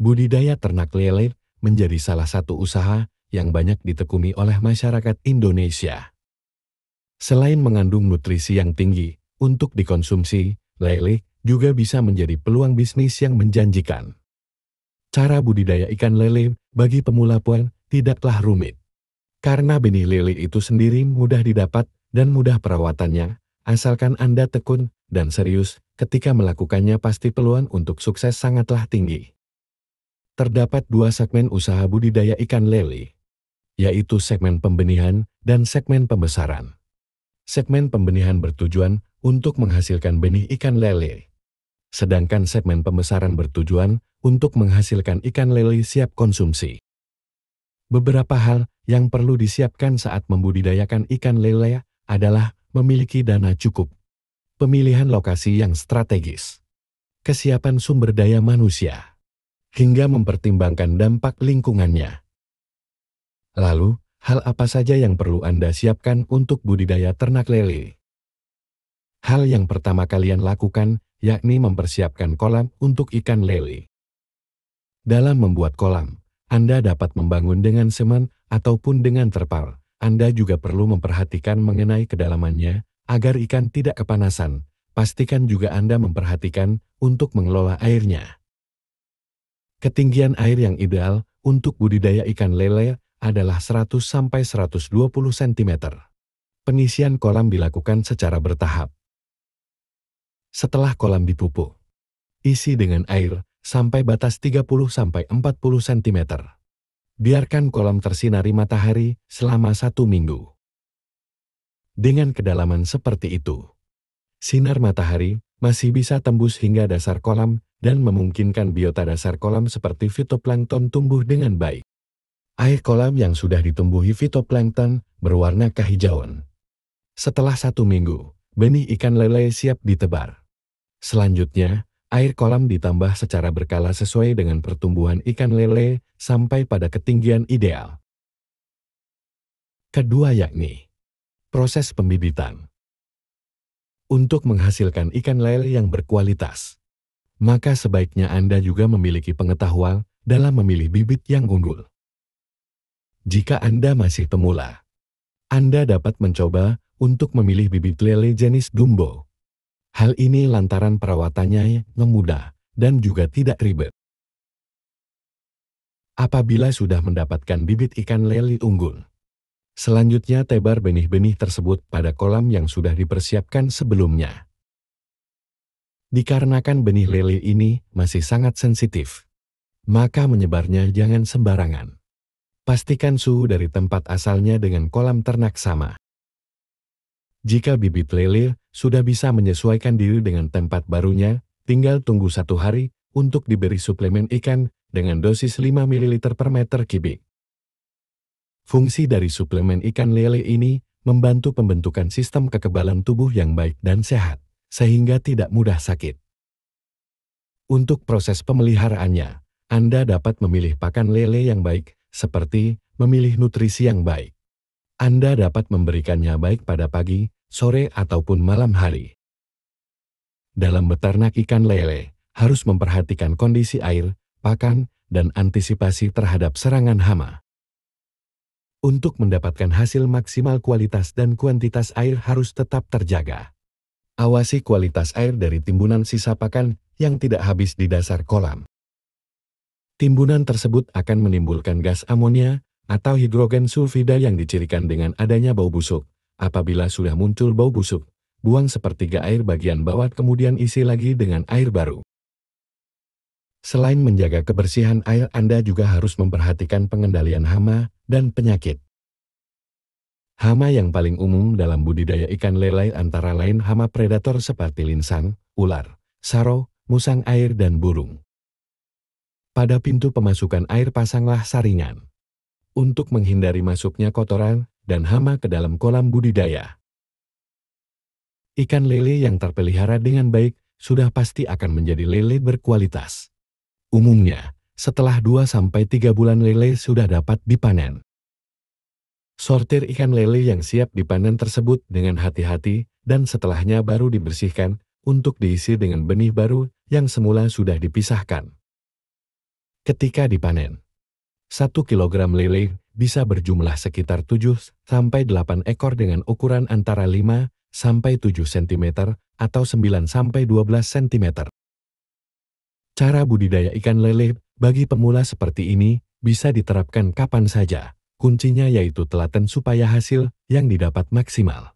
Budidaya ternak lele menjadi salah satu usaha yang banyak ditekuni oleh masyarakat Indonesia. Selain mengandung nutrisi yang tinggi untuk dikonsumsi, lele juga bisa menjadi peluang bisnis yang menjanjikan. Cara budidaya ikan lele bagi pemula pun tidaklah rumit. Karena benih lele itu sendiri mudah didapat dan mudah perawatannya, asalkan Anda tekun dan serius ketika melakukannya pasti peluang untuk sukses sangatlah tinggi. Terdapat dua segmen usaha budidaya ikan lele, yaitu segmen pembenihan dan segmen pembesaran. Segmen pembenihan bertujuan untuk menghasilkan benih ikan lele, sedangkan segmen pembesaran bertujuan untuk menghasilkan ikan lele siap konsumsi. Beberapa hal yang perlu disiapkan saat membudidayakan ikan lele adalah memiliki dana cukup, pemilihan lokasi yang strategis, kesiapan sumber daya manusia, hingga mempertimbangkan dampak lingkungannya. Lalu, hal apa saja yang perlu Anda siapkan untuk budidaya ternak lele? Hal yang pertama kalian lakukan, yakni mempersiapkan kolam untuk ikan lele. Dalam membuat kolam, Anda dapat membangun dengan semen ataupun dengan terpal. Anda juga perlu memperhatikan mengenai kedalamannya, agar ikan tidak kepanasan. Pastikan juga Anda memperhatikan untuk mengelola airnya. Ketinggian air yang ideal untuk budidaya ikan lele adalah 100–120 cm. Pengisian kolam dilakukan secara bertahap. Setelah kolam dipupuk, isi dengan air sampai batas 30–40 cm. Biarkan kolam tersinari matahari selama 1 minggu. Dengan kedalaman seperti itu, sinar matahari masih bisa tembus hingga dasar kolam dan memungkinkan biota dasar kolam seperti fitoplankton tumbuh dengan baik. Air kolam yang sudah ditumbuhi fitoplankton berwarna kehijauan. Setelah 1 minggu, benih ikan lele siap ditebar. Selanjutnya, air kolam ditambah secara berkala sesuai dengan pertumbuhan ikan lele sampai pada ketinggian ideal. Kedua yakni proses pembibitan. Untuk menghasilkan ikan lele yang berkualitas, maka sebaiknya Anda juga memiliki pengetahuan dalam memilih bibit yang unggul. Jika Anda masih pemula, Anda dapat mencoba untuk memilih bibit lele jenis Dumbo. Hal ini lantaran perawatannya yang mudah dan juga tidak ribet. Apabila sudah mendapatkan bibit ikan lele unggul, selanjutnya tebar benih-benih tersebut pada kolam yang sudah dipersiapkan sebelumnya. Dikarenakan benih lele ini masih sangat sensitif, maka menyebarnya jangan sembarangan. Pastikan suhu dari tempat asalnya dengan kolam ternak sama. Jika bibit lele sudah bisa menyesuaikan diri dengan tempat barunya, tinggal tunggu 1 hari untuk diberi suplemen ikan dengan dosis 5 ml per meter kubik. Fungsi dari suplemen ikan lele ini membantu pembentukan sistem kekebalan tubuh yang baik dan sehat, sehingga tidak mudah sakit. Untuk proses pemeliharaannya, Anda dapat memilih pakan lele yang baik, seperti memilih nutrisi yang baik. Anda dapat memberikannya baik pada pagi, sore, ataupun malam hari. Dalam beternak ikan lele, harus memperhatikan kondisi air, pakan, dan antisipasi terhadap serangan hama. Untuk mendapatkan hasil maksimal, kualitas dan kuantitas air harus tetap terjaga. Awasi kualitas air dari timbunan sisa pakan yang tidak habis di dasar kolam. Timbunan tersebut akan menimbulkan gas amonia atau hidrogen sulfida yang dicirikan dengan adanya bau busuk. Apabila sudah muncul bau busuk, buang sepertiga air bagian bawah kemudian isi lagi dengan air baru. Selain menjaga kebersihan air, Anda juga harus memperhatikan pengendalian hama dan penyakit. Hama yang paling umum dalam budidaya ikan lele antara lain hama predator seperti linsan, ular, saro, musang air, dan burung. Pada pintu pemasukan air pasanglah saringan untuk menghindari masuknya kotoran dan hama ke dalam kolam budidaya. Ikan lele yang terpelihara dengan baik sudah pasti akan menjadi lele berkualitas. Umumnya, setelah 2–3 bulan lele sudah dapat dipanen. Sortir ikan lele yang siap dipanen tersebut dengan hati-hati dan setelahnya baru dibersihkan untuk diisi dengan benih baru yang semula sudah dipisahkan. ketika dipanen. 1 kilogram lele bisa berjumlah sekitar 7-8 ekor dengan ukuran antara 5-7 cm atau 9-12 cm. Cara budidaya ikan lele bagi pemula seperti ini bisa diterapkan kapan saja. Kuncinya yaitu telaten supaya hasil yang didapat maksimal.